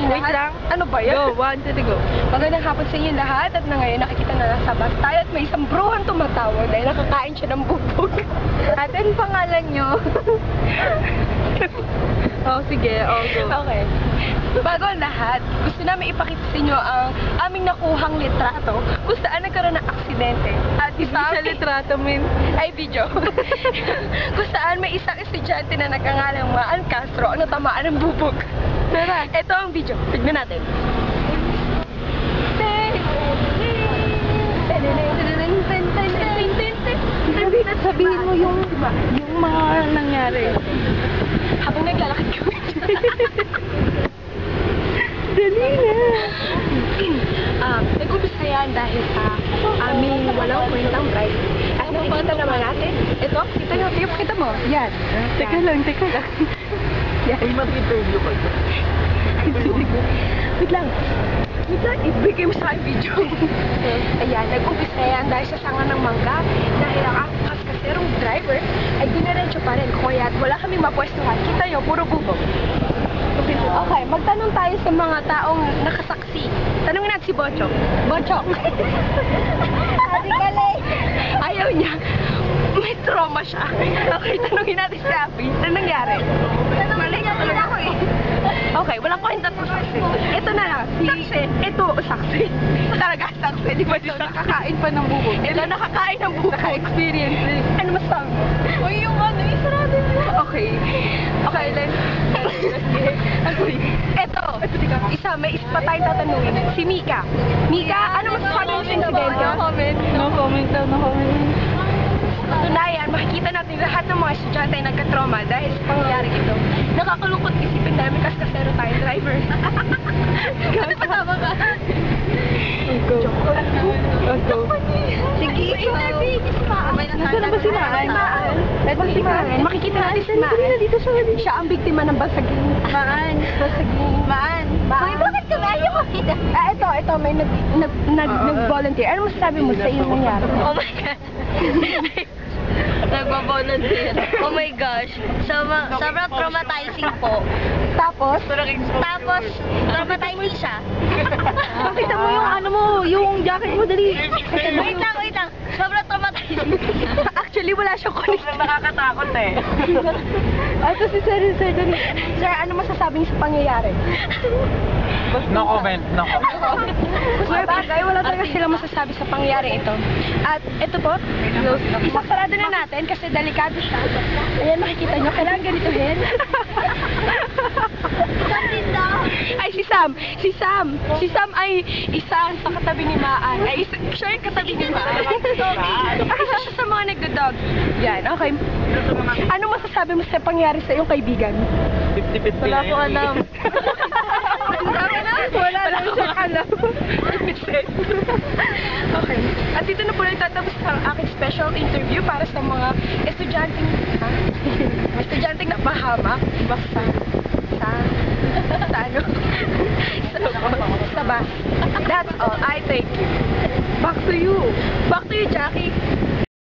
Wait lang. Ano ba yan? Go, 1, 2, 3, go. Magandang hapon sa inyo lahat at na ngayon nakikita na nasa bus tayo at may isang bruhang tumatawag dahil nakakain siya ng bubog. Ate, ano pangalan nyo? Oh, sige. Oh, go. Okay. Bago ang lahat, gusto namin ipakita sa inyo ang aming nakuhang litrato kung saan nagkaroon ng aksidente. At Sa litrato, min. ay video. Kung saan may isang estudyante na nakangalang Maan Castro ang natamaan ng bubog. Tara. Ito ang video. Tignan natin. Sabihin mo yung mga nangyari. Habang naglalakad kami. Dali na. Nag-umpisa yan dahil sa aming walang kwentang drive. At nakikita naman natin. Ito, kita mo. Yan. Teka lang. Yan. Ay, mag-interview ko. Wait lang. Ibigay mo sa akin video. Ayan, nag-umpisa yan dahil sa sanga ng mangga. Dahil ang aking kaserong driver ay dinaretso pa rin. Kaya wala kaming mapwestuhan. Kita nyo, puro bubog. Okay, magtanong tayo sa mga taong nakasaksi. Tanungin natin si Bochok. Bochok! Ayaw niya. May trauma siya. Okay, tanungin natin si Abby. Ano nangyari? Malay ka talaga ako eh. Okay, walang kwenta to saksi. Ito na lang. Saksi. Ito, saksi. Talaga saksi. Di ba siya nakakain pa ng bubog? Ito, nakakain ng bubog. Naka-experience. Ano masabi? O yung ano, isarado mo. Okay. Okay, let's Ito, may isa pa tayong tatanungin. Si Mika. Mika, ano masasabi mo sa insidente? No comment daw. Tunayan, makikita natin lahat ng mga estudyante ay nagka-trauma dahil sa pangyayari ito. Nakakalungkot isipin namin kasi kasero tayo driver. Ano pa tama ka? Go. Go. Sige, Nasaan na ba si Maan? Ito si Maan. Makikita natin si Maan. Dito Siya ang biktima ng basaging. Maan. Maan. Bakit ka ba ayaw makita? Ito, may nag-volunteer. Ano masasabi mo sa iyo nangyari? Oh my God. Nagbabolunteer. Oh my gosh. Sobrang traumatizing po. Tapos, Traumatizing siya. Pakita mo yung ano mo, yung jacket mo, dali. Wait lang. Sobrang traumatizing. actually wala siyang connection. Nakakatakot eh. Ito si Sir, dali. Sir, ano masasabi niyo sa pangyayari? No comment. Sir, bagay, wala talaga silang masasabi sa pangyayari ito. At ito po, isasarado na natin kasi delikado siya. Ayan, makikita nyo, kailangan ganitohin. Ay, si Sam ay isa sa katabi ni Maan. Ay, siya yung katabi ni Maan. Isa siya sa mga nagdodog. Yan, okay. Ano masasabi mo sa pangyayari sa iyong kaibigan? 50-50 Wala ko alam. Wala lang siya alam. Okay. At dito na po nagtatapos ang aking special interview para sa mga estudyanteng napahamak sa bus. That's all. I thank you. Back to you, Jackie.